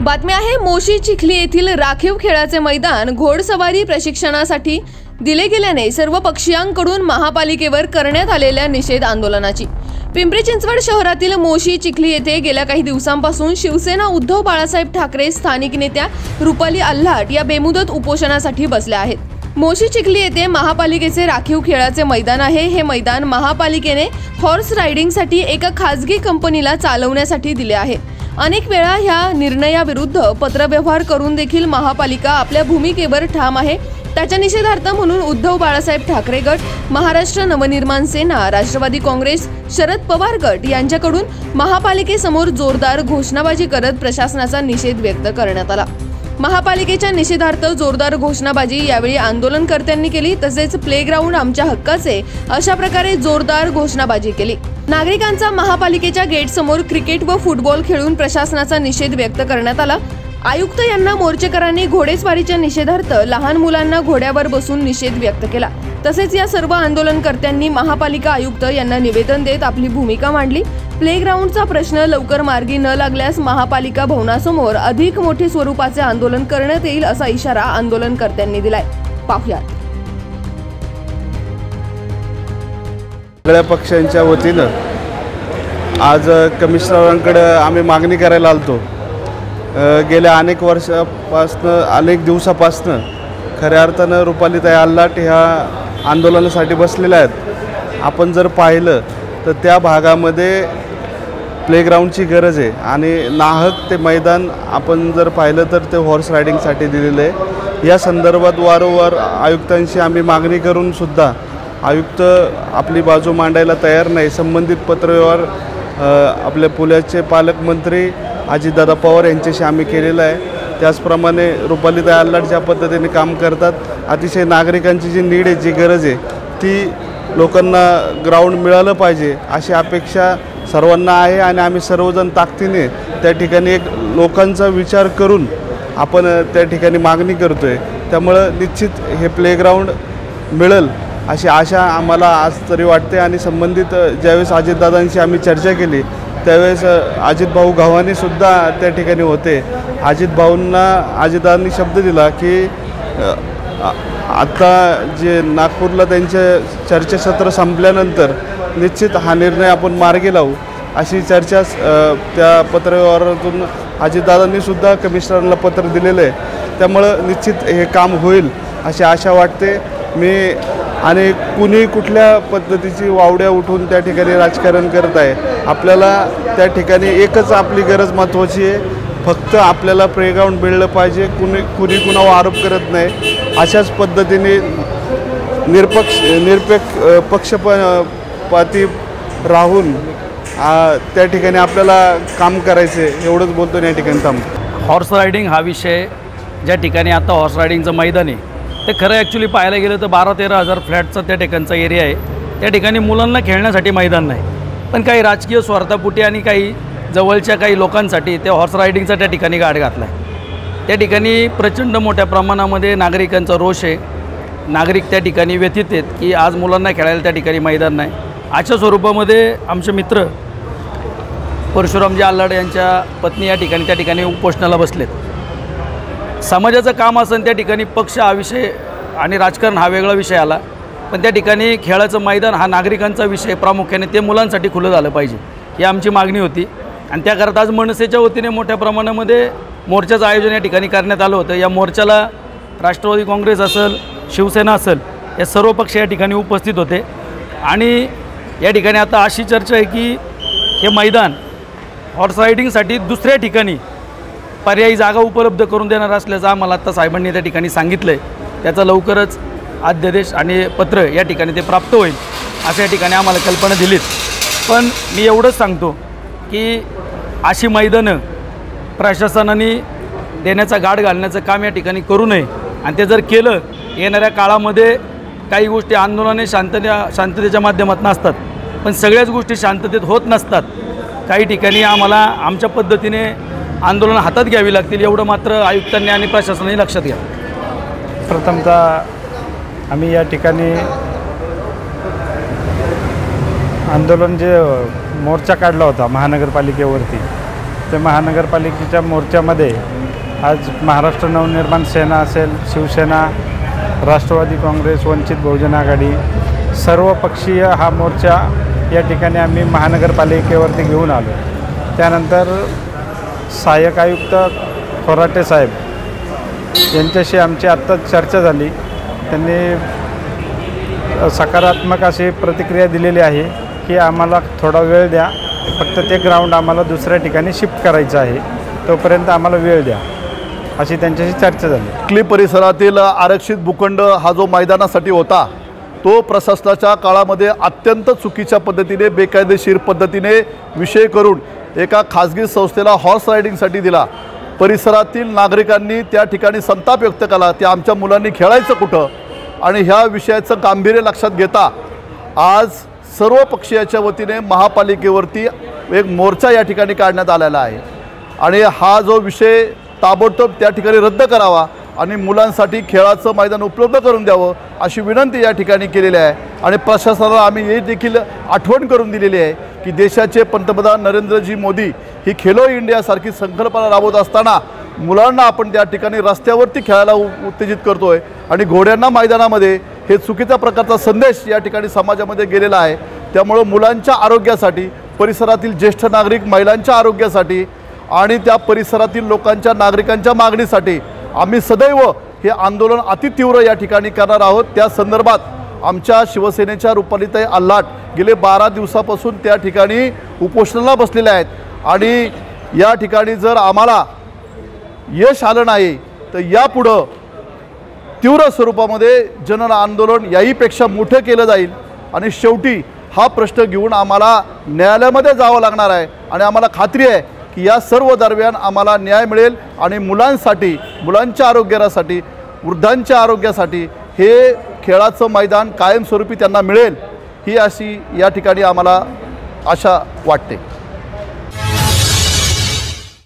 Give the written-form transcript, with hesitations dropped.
बातमी आहे मोशी चिखली येथील राखीव खेळाचे मैदान घोडसवारी प्रशिक्षणासाठी दिले गेल्याने सर्व पक्षीयांकडून महापालिकेवर करण्यात आलेल्या निषेध आंदोलनाची। पिंपरी चिंचवड शहरातील मोशी चिखली येथे गेल्या काही दिवसांपासून शिवसेना उद्धव बाळासाहेब ठाकरे स्थानिक नेत्या रुपाली आल्हाट या बेमुदत उपोषणासाठी बसल्या आहेत। मोशी चिखली येथे महापालिकेचे राखीव खेळाचे मैदान आहे। हे मैदान महापालिकेने हॉर्स रायडिंगसाठी एका खासगी कंपनीला चालवण्यासाठी दिले आहे। अनेक वेळा ह्या निर्णयाविरुद्ध पत्रव्यवहार करून देखील महापालिका आपल्या भूमिकेवर ठाम आहे। त्याच्या निषेधार्थ म्हणून उद्धव बाळासाहेब ठाकरे गट, महाराष्ट्र नवनिर्माण सेना, राष्ट्रवादी काँग्रेस, शरद पवार गट यांच्याकडून महापालिकेसमोर जोरदार घोषणाबाजी करत प्रशासनाचा निषेध व्यक्त करण्यात आला। महापालिकेच्या निषेधार्थ जोरदार घोषणाबाजी यावेळी आंदोलनकर्त्यांनी केली। तसेच प्लेग्राऊंड आमच्या हक्काचे अशा प्रकारे जोरदार घोषणाबाजी केली। नागरिकांचा महापालिकेच्या गेट समोर क्रिकेट व फुटबॉल खेळून प्रशासनाचा निषेध व्यक्त करण्यात आला। आयुक्त यांना मोर्चेकरांनी घोडेस्वारीच्या निषेधार्थ लहान मुलांना घोड्यावर बसून निषेध व्यक्त केला। तसेच या सर्व आंदोलनकर्त्यांनी महापालिका आयुक्त यांना निवेदन देत आपली भूमिका मांडली। प्लेग्राऊंडचा प्रश्न लवकर मार्गी न लागल्यास महापालिका भवनासमोर अधिक मोठे स्वरूपाचे आंदोलन करण्यात येईल असा इशारा आंदोलनकर्त्यांनी दिलाय। पाहुयात। सगळ्या पक्षांच्या वतीनं आज कमिशनरांकडे आम्ही मागणी करायला आलतो। गेल्या अनेक वर्षापासनं अनेक दिवसापासनं खऱ्या अर्थानं रुपालीताई आल्हाट ह्या आंदोलनासाठी बसलेल्या आहेत। आपण जर पाहिलं तर त्या भागामध्ये प्लेग्राऊंडची गरज आहे आणि नाहक ते मैदान आपण जर पाहिलं तर ते हॉर्स रायडिंगसाठी दिलेलं आहे। या संदर्भात वारंवार आयुक्तांशी आम्ही मागणी करून सुद्धा आयुक्त आपली बाजू मांडायला तयार नाही। संबंधित पत्रव्यवहार आपले पुण्याचे पालकमंत्री अजितदादा पवार यांच्याशी आम्ही केलेला आहे। त्याचप्रमाणे रुपालीताई आल्हाट ज्या पद्धतीने काम करतात, अतिशय नागरिकांची जी नीड आहे, जी गरज आहे, ती लोकांना ग्राउंड मिळालं पाहिजे अशी अपेक्षा सर्वांना आहे आणि आम्ही सर्वजण ताकदीने त्या ठिकाणी एक लोकांचा विचार करून आपण त्या ठिकाणी मागणी करतोय। त्यामुळं निश्चित हे प्लेग्राऊंड मिळेल अशी आशा आम्हाला आज तरी वाटते। आणि संबंधित ज्यावेळेस अजितदादांशी आम्ही चर्चा केली त्यावेळेस अजितभाऊ गव्हाणेसुद्धा त्या ठिकाणी होते। अजितदादांनी शब्द दिला की आता जे नागपूरला त्यांचे चर्चासत्र संपल्यानंतर निश्चित हा निर्णय आपण मार्गी लावू अशी चर्चा त्या पत्रव्यवहारातून अजितदादांनी सुद्धा कमिशनरांना पत्र दिलेलं आहे। त्यामुळं निश्चित हे काम होईल अशी आशा वाटते मी। आणि कुणी कुठल्या पद्धतीची वावड्या उठून त्या ठिकाणी राजकारण करत आहे, आपल्याला त्या ठिकाणी एकच आपली गरज महत्त्वाची आहे, फक्त आपल्याला प्लेग्राऊंड मिळलं पाहिजे। कुणी कुणावर आरोप करत नाही। अशाच पद्धतीने पक्षपाती राहून त्या ठिकाणी आपल्याला काम करायचं आहे, एवढंच बोलतो या ठिकाणी थांबतो। हॉर्स रायडिंग हा विषय ज्या ठिकाणी आता हॉर्स रायडिंगचं मैदान आहे ते खरं ॲक्च्युली पाहायला गेलं तर 12-13 हजार फ्लॅटचा त्या ठिकाणचा एरिया आहे। त्या ठिकाणी मुलांना खेळण्यासाठी मैदान नाही, पण काही राजकीय स्वार्थापोटी आणि काही जवळच्या काही लोकांसाठी त्या हॉर्स रायडिंगचा त्या ठिकाणी गाड घातला आहे। त्या ठिकाणी प्रचंड मोठ्या प्रमाणामध्ये नागरिकांचा रोष आहे। नागरिक त्या ठिकाणी व्यथित आहेत की आज मुलांना खेळायला त्या ठिकाणी मैदान नाही। अशा स्वरूपामध्ये आमचे मित्र परशुरामजी आल्हाट यांच्या पत्नी या ठिकाणी त्या ठिकाणी उपोषणाला बसलेत। समाजाचं काम असेल त्या ठिकाणी पक्ष हा विषय आणि राजकारण हा वेगळा विषय आला, पण त्या ठिकाणी खेळाचं मैदान हा नागरिकांचा विषय, प्रामुख्याने ते मुलांसाठी खुलं झालं पाहिजे ही आमची मागणी होती। आणि त्याकरता आज मनसेच्या वतीने मोठ्या प्रमाणामध्ये मोर्चाचं आयोजन या ठिकाणी करण्यात आलं होतं। या मोर्चाला राष्ट्रवादी काँग्रेस असेल, शिवसेना असेल, या सर्व पक्ष या ठिकाणी उपस्थित होते। आणि या ठिकाणी आता अशी चर्चा आहे की हे मैदान हॉर्स रायडिंगसाठी दुसऱ्या ठिकाणी पर्यायी जागा उपलब्ध करून देणार असल्याचं आम्हाला आत्ता साहेबांनी त्या ठिकाणी सांगितलं आहे। त्याचा लवकरच अध्यादेश आणि पत्र या ठिकाणी ते प्राप्त होईल असं या ठिकाणी आम्हाला कल्पना दिलीत। पण मी एवढंच सांगतो की अशी मैदानं प्रशासनाने देण्याचा गाड घालण्याचं काम या ठिकाणी करू नये। आणि ते जर केलं, येणाऱ्या काळामध्ये काही गोष्टी आंदोलने शांततेच्या माध्यमातून असतात, पण सगळ्याच गोष्टी शांततेत होत नसतात। काही ठिकाणी आम्हाला आमच्या पद्धतीने आंदोलन हातात घ्यावी लागतील, एवढं मात्र आयुक्तांनी आणि प्रशासनाने लक्षात घ्या। प्रथमतः आम्ही या ठिकाणी आंदोलन जे मोर्चा काढला होता महानगरपालिकेवरती, ते महानगरपालिकेच्या मोर्चामध्ये आज महाराष्ट्र नवनिर्माण सेना असेल, शिवसेना, राष्ट्रवादी काँग्रेस, वंचित बहुजन आघाडी सर्वपक्षीय हा मोर्चा या ठिकाणी आम्ही महानगरपालिकेवरती घेऊन आलो। त्यानंतर सहाय्यक आयुक्त खोराटे साहेब यांच्याशी आमची आत्ताच चर्चा झाली। त्यांनी सकारात्मक अशी प्रतिक्रिया दिलेली आहे की आम्हाला थोडा वेळ द्या, फक्त ते ग्राउंड आम्हाला दुसऱ्या ठिकाणी शिफ्ट करायचं आहे, तोपर्यंत आम्हाला वेळ द्या, अशी त्यांच्याशी चर्चा झाली। चिखली परिसरातील आरक्षित भूखंड हा जो मैदानासाठी होता तो प्रशासनाच्या काळामध्ये अत्यंत चुकीच्या पद्धतीने, बेकायदेशीर पद्धतीने विषय करून एका खाजगी संस्थेला हॉर्स रायडिंगसाठी दिला। परिसरातील नागरिकांनी त्या ठिकाणी संताप व्यक्त केला, त्या आमच्या मुलांनी खेळायचं कुठं, आणि ह्या विषयाचं गांभीर्य लक्षात घेता आज सर्व पक्षीयाच्या वतीने महापालिकेवरती एक मोर्चा या ठिकाणी काढण्यात आलेला आहे आणि हा जो विषय ताबडतोब त्या ठिकाणी रद्द करावा आणि मुलांसाठी खेळाचं मैदान उपलब्ध करून द्यावं अशी विनंती या ठिकाणी केलेली आहे। आणि प्रशासनाला आम्ही हे देखील आठवण करून दिलेली आहे की देशाचे पंतप्रधान नरेंद्रजी मोदी ही खेलो इंडियासारखी संकल्पना राबवत असताना मुलांना आपण त्या ठिकाणी रस्त्यावरती खेळायला उत्तेजित करतोय आणि घोड्यांना मैदानामध्ये हे चुकीचा प्रकारचा संदेश या ठिकाणी समाजामध्ये गेलेला आहे। त्यामुळे मुलांच्या आरोग्यासाठी, परिसरातील ज्येष्ठ नागरिक महिलांच्या आरोग्यासाठी आणि त्या परिसरातील लोकांच्या, नागरिकांच्या मागणीसाठी आम्ही सदैव हे आंदोलन अतितीव्र या ठिकाणी करणार आहोत। त्या संदर्भात आमच्या शिवसेनेच्या रुपालीताई आल्हाट गेले 12 दिवसापासून त्या ठिकाणी उपोषणाला बसलेल्या आहेत आणि या ठिकाणी जर आम्हाला यश आलं नाही तर यापुढं तीव्र स्वरूपामध्ये जन आंदोलन याहीपेक्षा मोठं केलं जाईल आणि शेवटी हा प्रश्न घेऊन आम्हाला न्यायालयामध्ये जावं लागणार आहे आणि आम्हाला खात्री आहे की या सर्व दरम्यान आम्हाला न्याय मिळेल आणि मुलांसाठी, मुलांच्या आरोग्यासाठी, वृद्धांच्या आरोग्यासाठी हे खेळाचं मैदान कायमस्वरूपी त्यांना मिळेल ही अशी या ठिकाणी आम्हाला आशा वाटते।